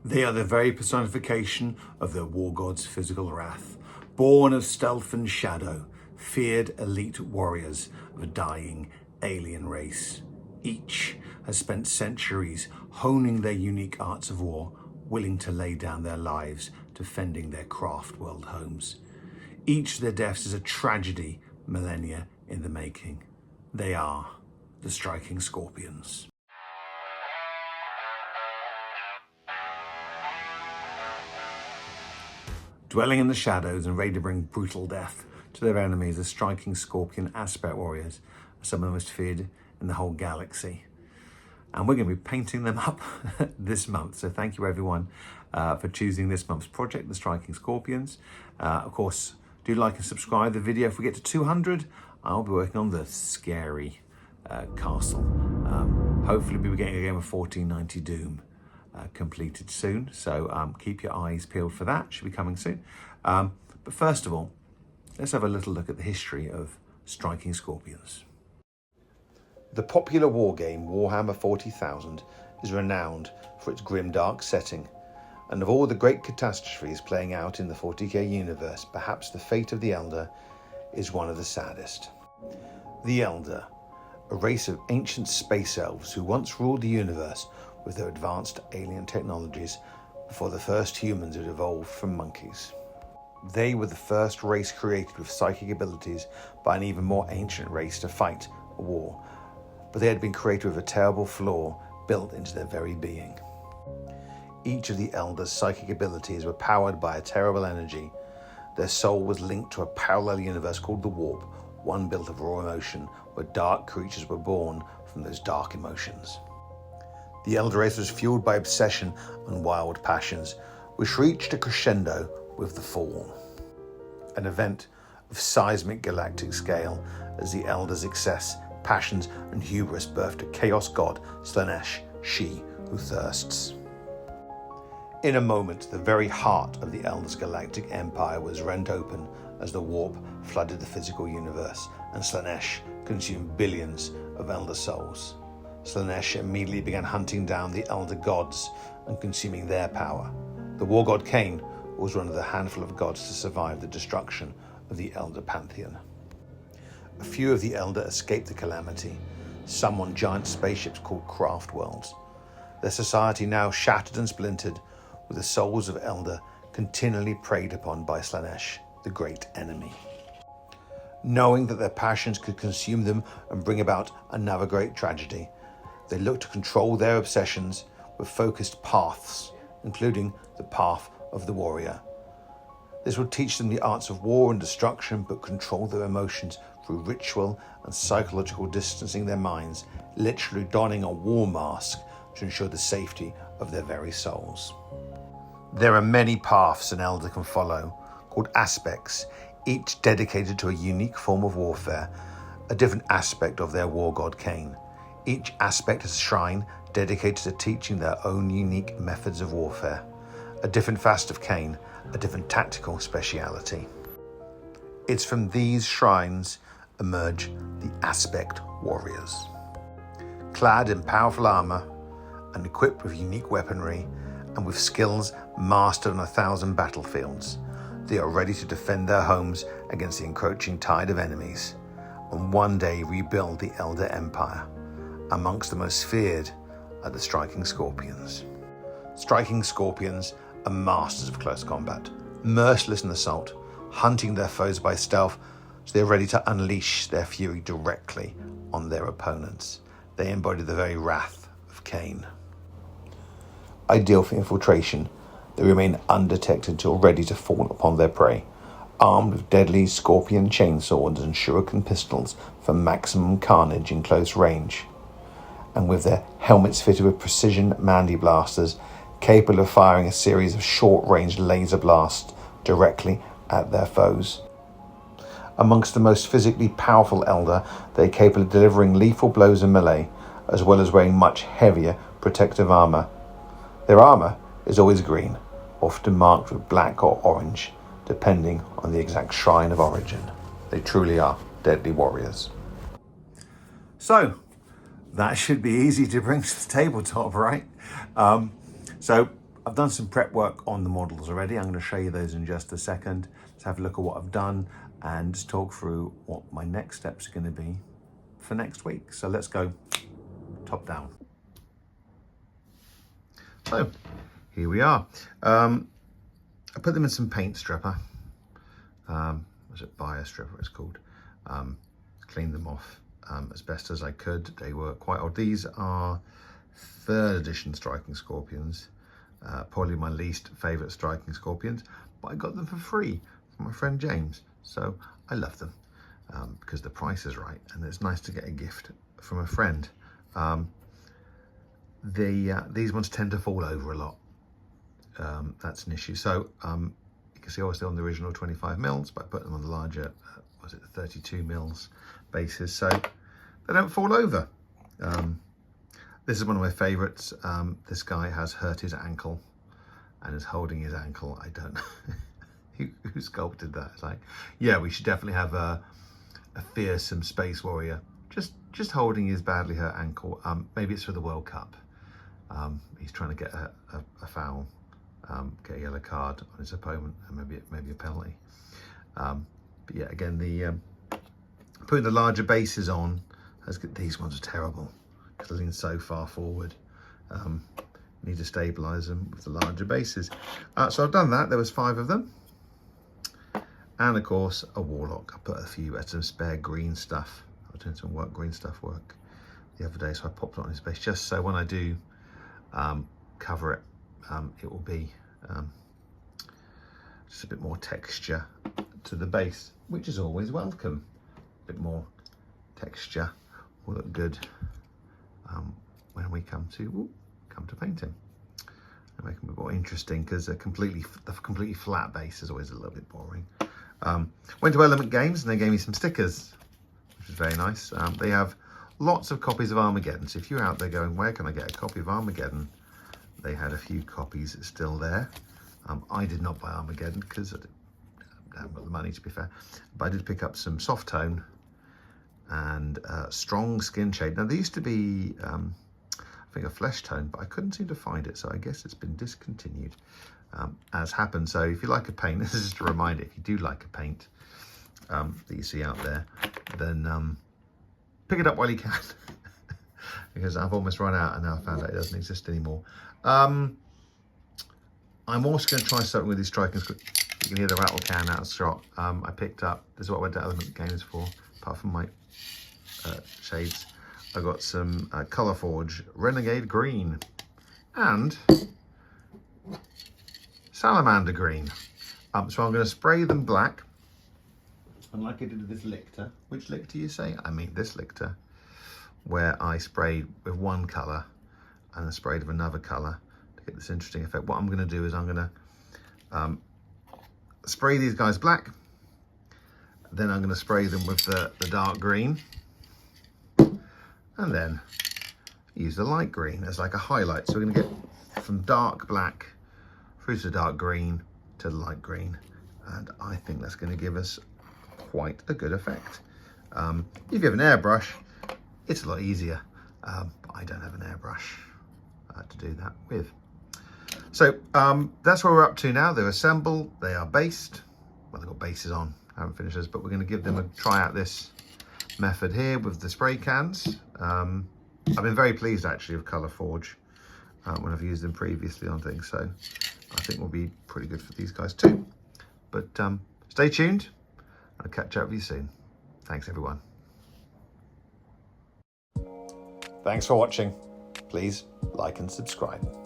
They are the very personification of their war god's physical wrath, born of stealth and shadow, feared elite warriors of a dying alien race. Each has spent centuries honing their unique arts of war, willing to lay down their lives defending their craft world homes. Each of their deaths is a tragedy, millennia in the making. They are the Striking Scorpions. Dwelling in the shadows and ready to bring brutal death to their enemies, the Striking Scorpion Aspect Warriors are some of the most feared in the whole galaxy. And we're going to be painting them up this month. So thank you everyone for choosing this month's project, the Striking Scorpions. Of course, do like and subscribe the video. If we get to 200, I'll be working on the scary castle. Hopefully we'll be getting a game of 1490 Doom completed soon. So keep your eyes peeled for that. Should be coming soon. But first of all, let's have a little look at the history of Striking Scorpions. The popular war game Warhammer 40,000 is renowned for its grimdark setting, and of all the great catastrophes playing out in the 40k universe, perhaps the fate of the Eldar is one of the saddest. The Eldar, a race of ancient space elves who once ruled the universe with their advanced alien technologies before the first humans had evolved from monkeys. They were the first race created with psychic abilities by an even more ancient race to fight a war, but they had been created with a terrible flaw built into their very being. Each of the Eldar's psychic abilities were powered by a terrible energy. Their soul was linked to a parallel universe called the Warp, one built of raw emotion, where dark creatures were born from those dark emotions. The Eldar race was fueled by obsession and wild passions, which reached a crescendo with the Fall, an event of seismic galactic scale as the Eldar's excess, passions and hubris birthed a chaos god, Slaanesh, she who thirsts. In a moment, the very heart of the Eldar's galactic empire was rent open as the warp flooded the physical universe, and Slaanesh consumed billions of Eldar souls. Slaanesh immediately began hunting down the Eldar gods and consuming their power. The war god Cain was one of the handful of gods to survive the destruction of the Eldar pantheon. A few of the Eldar escaped the calamity, some on giant spaceships called craft worlds. Their society now shattered and splintered, with the souls of Eldar continually preyed upon by Slaanesh, the great enemy. Knowing that their passions could consume them and bring about another great tragedy, they looked to control their obsessions with focused paths, including the path of the warrior. This would teach them the arts of war and destruction, but control their emotions through ritual and psychological distancing their minds, literally donning a war mask to ensure the safety of their very souls. There are many paths an Eldar can follow, called aspects, each dedicated to a unique form of warfare, a different aspect of their war god Cain. Each aspect is a shrine dedicated to teaching their own unique methods of warfare, a different fast of Cain, a different tactical speciality. It's from these shrines emerge the Aspect Warriors. Clad in powerful armor and equipped with unique weaponry and with skills mastered on 1,000 battlefields, they are ready to defend their homes against the encroaching tide of enemies and one day rebuild the Eldar Empire. Amongst the most feared are the Striking Scorpions. Striking Scorpions are masters of close combat, merciless in assault, hunting their foes by stealth, so they are ready to unleash their fury directly on their opponents. They embody the very wrath of Cain. Ideal for infiltration, they remain undetected till ready to fall upon their prey, armed with deadly scorpion chainswords and shuriken pistols for maximum carnage in close range, and with their helmets fitted with precision Mandy blasters, capable of firing a series of short-range laser blasts directly at their foes. Amongst the most physically powerful Eldar, they are capable of delivering lethal blows in melee, as well as wearing much heavier protective armor. Their armor is always green, often marked with black or orange, depending on the exact shrine of origin. They truly are deadly warriors. So, that should be easy to bring to the tabletop, right? So I've done some prep work on the models already. I'm going to show you those in just a second. Let's have a look at what I've done and just talk through what my next steps are going to be for next week. So let's go top down. So here we are. I put them in some paint stripper. Was it bio stripper it's called? Cleaned them off as best as I could. They were quite old. These are 3rd edition striking scorpions. Probably my least favourite striking scorpions, but I got them for free from my friend James. So I love them because the price is right and it's nice to get a gift from a friend. These ones tend to fall over a lot. That's an issue. So you can see obviously on the original 25 mils, but I put them on the larger, was it the 32 mils bases, so they don't fall over. This is one of my favorites. This guy has hurt his ankle and is holding his ankle. I don't know who sculpted that. It's like, yeah, we should definitely have a fearsome space warrior just holding his badly hurt ankle. Maybe it's for the World Cup. He's trying to get a foul, get a yellow card on his opponent, and maybe a penalty. But yeah, again, putting the larger bases on, these ones are terrible because they lean so far forward. Need to stabilise them with the larger bases. So I've done that. There was 5 of them, and of course a warlock. I put some spare green stuff. I was doing some green stuff work the other day, so I popped it on his base just so when I do cover it, it will be just a bit more texture to the base, which is always welcome. A bit more texture will look good when we come to painting and make them a bit more interesting, because the completely flat base is always a little bit boring. Went to Element Games and they gave me some stickers, which is very nice. They have lots of copies of Armageddon, so if you're out there going, where can I get a copy of Armageddon, they had a few copies still there. I did not buy Armageddon because I haven't got the money, to be fair, but I did pick up some soft tone and strong skin shade. Now, there used to be I think a flesh tone, but I couldn't seem to find it, so I guess it's been discontinued, as happened. So if you like a paint, this is just a reminder, if you do like a paint that you see out there, then pick it up while you can, because I've almost run out and now I found out it doesn't exist anymore. I'm also going to try something with these striking. You can hear the rattle can out of shot. I picked up, this is what I went to Element Games for, apart from my shades. I got some Colour Forge Renegade Green and Salamander Green. So I'm going to spray them black, and like I did with this lictor. Which lictor you say? I mean this lictor, where I sprayed with one colour and then sprayed with another colour to get this interesting effect. What I'm going to do is I'm going to spray these guys black, then I'm going to spray them with the dark green, and then use the light green as like a highlight. So we're going to get from dark black through to dark green to the light green, and I think that's going to give us quite a good effect. If you have an airbrush, it's a lot easier, but I don't have an airbrush to do that with. So that's where we're up to now. They're assembled, they are based. Well, they've got bases on, I haven't finished this, but we're going to give them a try out this method here with the spray cans. I've been very pleased actually with Colour Forge when I've used them previously on things, so I think will be pretty good for these guys too. But stay tuned, I'll catch up with you soon. Thanks everyone. Thanks for watching. Please like and subscribe.